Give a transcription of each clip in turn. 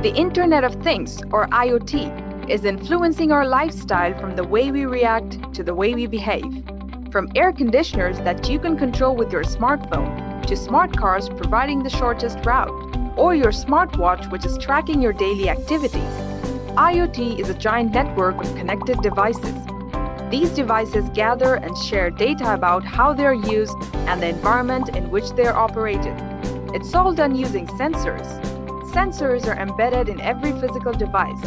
The Internet of Things, or IoT, is influencing our lifestyle from the way we react to the way we behave. From air conditioners that you can control with your smartphone, to smart cars providing the shortest route, or your smartwatch which is tracking your daily activities. IoT is a giant network of connected devices. These devices gather and share data about how they are used and the environment in which they are operated. It's all done using sensors. Sensors are embedded in every physical device.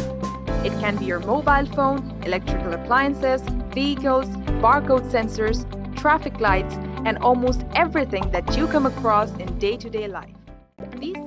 It can be your mobile phone, electrical appliances, vehicles, barcode sensors, traffic lights, and almost everything that you come across in day-to-day life. These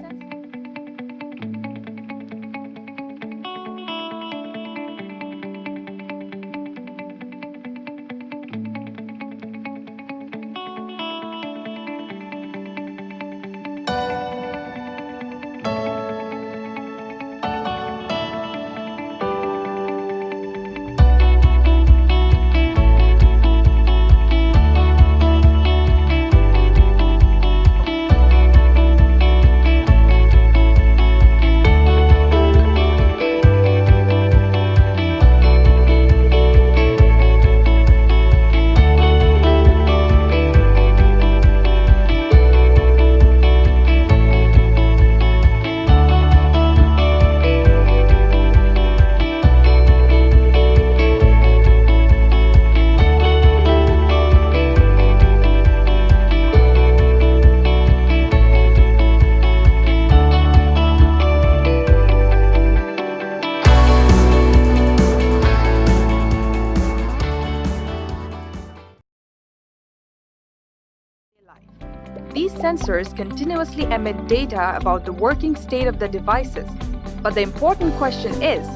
These sensors continuously emit data about the working state of the devices. But the important question is,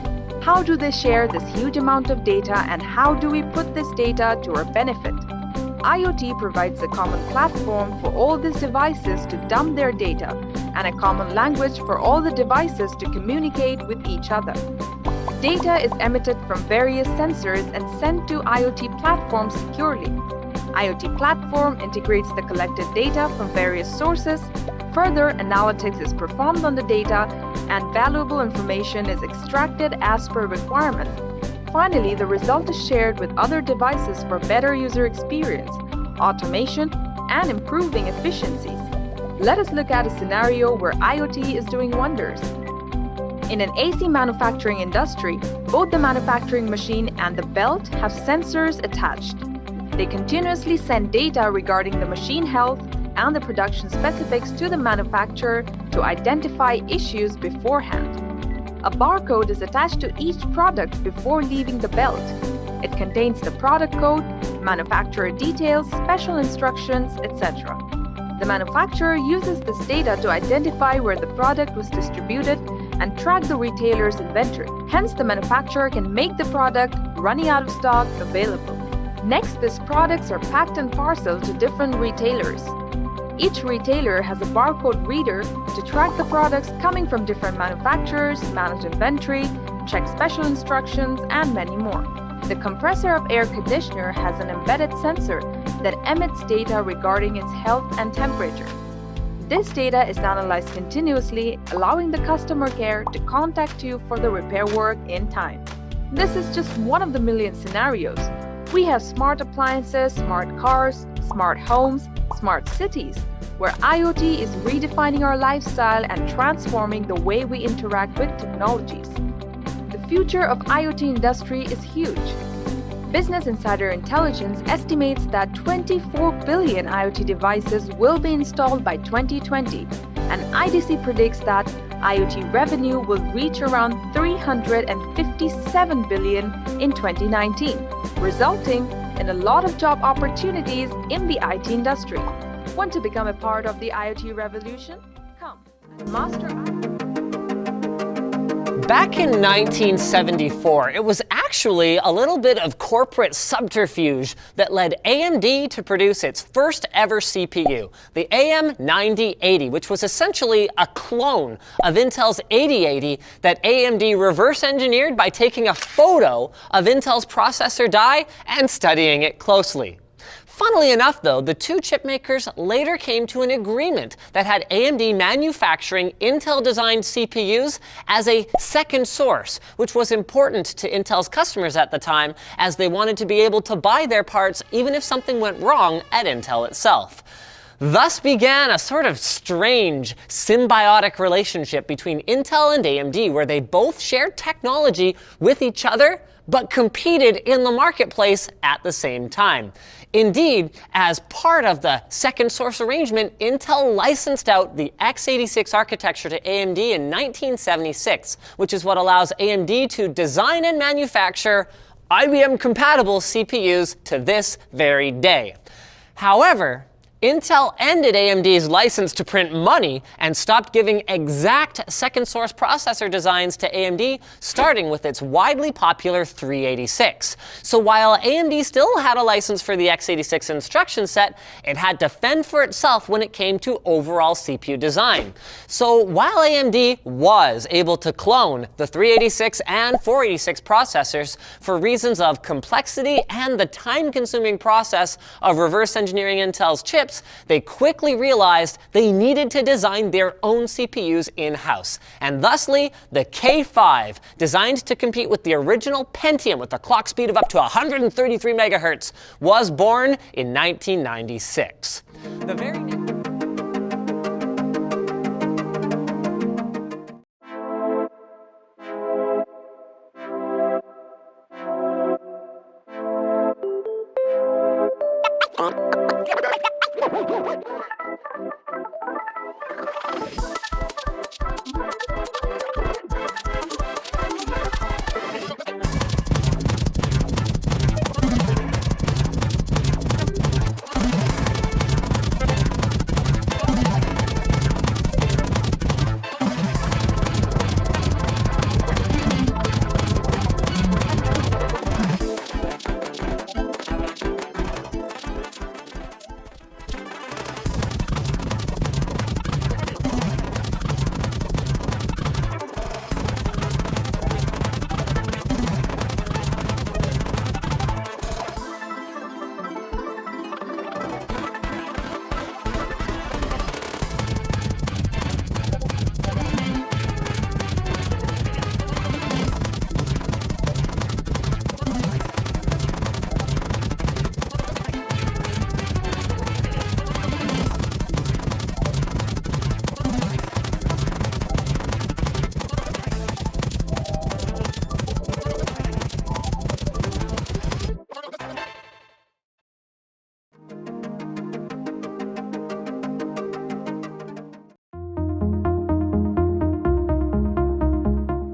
how do they share this huge amount of data and how do we put this data to our benefit? IoT provides a common platform for all these devices to dump their data and a common language for all the devices to communicate with each other. Data is emitted from various sensors and sent to IoT platforms securely. IoT platform integrates the collected data from various sources. Further analytics is performed on the data and valuable information is extracted as per requirement. Finally, the result is shared with other devices for better user experience, automation, and improving efficiencies. Let us look at a scenario where IoT is doing wonders. In an AC manufacturing industry, both the manufacturing machine and the belt have sensors attached. They continuously send data regarding the machine health and the production specifics to the manufacturer to identify issues beforehand. A barcode is attached to each product before leaving the belt. It contains the product code, manufacturer details, special instructions, etc. The manufacturer uses this data to identify where the product was distributed and track the retailer's inventory. Hence, the manufacturer can make the product running out of stock available. Next, these products are packed and parceled to different retailers. Each retailer has a barcode reader to track the products coming from different manufacturers, manage inventory, check special instructions, and many more. The compressor of air conditioner has an embedded sensor that emits data regarding its health and temperature. This data is analyzed continuously, allowing the customer care to contact you for the repair work in time. This is just one of the million scenarios. We have smart appliances, smart cars, smart homes, smart cities, where IoT is redefining our lifestyle and transforming the way we interact with technologies. The future of IoT industry is huge. Business Insider Intelligence estimates that 24 billion IoT devices will be installed by 2020, and IDC predicts that IoT revenue will reach around 357 billion in 2019, resulting in a lot of job opportunities in the IT industry. Want to become a part of the IoT revolution? Come and master IoT. Back in 1974, it was actually a little bit of corporate subterfuge that led AMD to produce its first ever CPU, the AM9080, which was essentially a clone of Intel's 8080 that AMD reverse engineered by taking a photo of Intel's processor die and studying it closely. Funnily enough, though, the two chipmakers later came to an agreement that had AMD manufacturing Intel-designed CPUs as a second source, which was important to Intel's customers at the time, as they wanted to be able to buy their parts even if something went wrong at Intel itself. Thus began a sort of strange, symbiotic relationship between Intel and AMD, where they both shared technology with each other, but competed in the marketplace at the same time. Indeed, as part of the second source arrangement, Intel licensed out the x86 architecture to AMD in 1976, which is what allows AMD to design and manufacture IBM-compatible CPUs to this very day. However, Intel ended AMD's license to print money and stopped giving exact second source processor designs to AMD, starting with its widely popular 386. So while AMD still had a license for the x86 instruction set, it had to fend for itself when it came to overall CPU design. So while AMD was able to clone the 386 and 486 processors for reasons of complexity and the time-consuming process of reverse engineering Intel's chips, they quickly realized they needed to design their own CPUs in-house. And thusly, the K5, designed to compete with the original Pentium with a clock speed of up to 133 megahertz, was born in 1996. The very next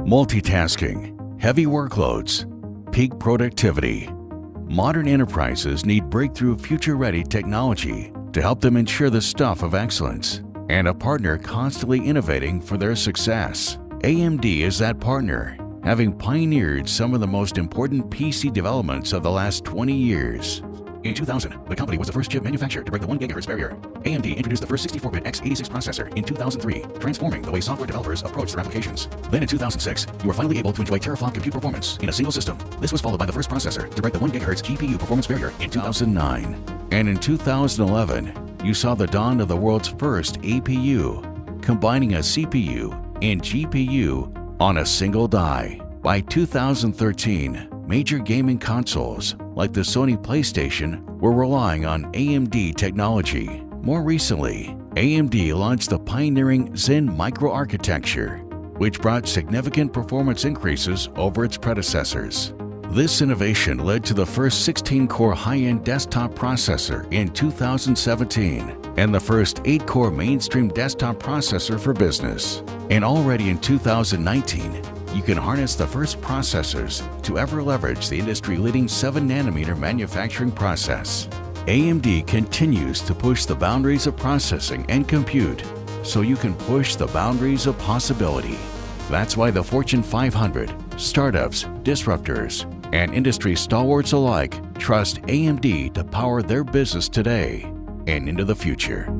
Multitasking, heavy workloads, peak productivity. Modern enterprises need breakthrough future-ready technology to help them ensure the stuff of excellence and a partner constantly innovating for their success. AMD is that partner, having pioneered some of the most important PC developments of the last 20 years. In 2000, the company was the first chip manufacturer to break the 1 GHz barrier. AMD introduced the first 64-bit x86 processor in 2003, transforming the way software developers approach their applications. Then in 2006, you were finally able to enjoy teraflop compute performance in a single system. This was followed by the first processor to break the 1 GHz GPU performance barrier in 2009. And in 2011, you saw the dawn of the world's first APU, combining a CPU and GPU on a single die. By 2013, major gaming consoles like the Sony PlayStation were relying on AMD technology. More recently, AMD launched the pioneering Zen microarchitecture, which brought significant performance increases over its predecessors. This innovation led to the first 16-core high-end desktop processor in 2017 and the first 8-core mainstream desktop processor for business. And already in 2019, you can harness the first processors to ever leverage the industry-leading 7nm manufacturing process. AMD continues to push the boundaries of processing and compute so you can push the boundaries of possibility. That's why the Fortune 500, startups, disruptors, and industry stalwarts alike trust AMD to power their business today and into the future.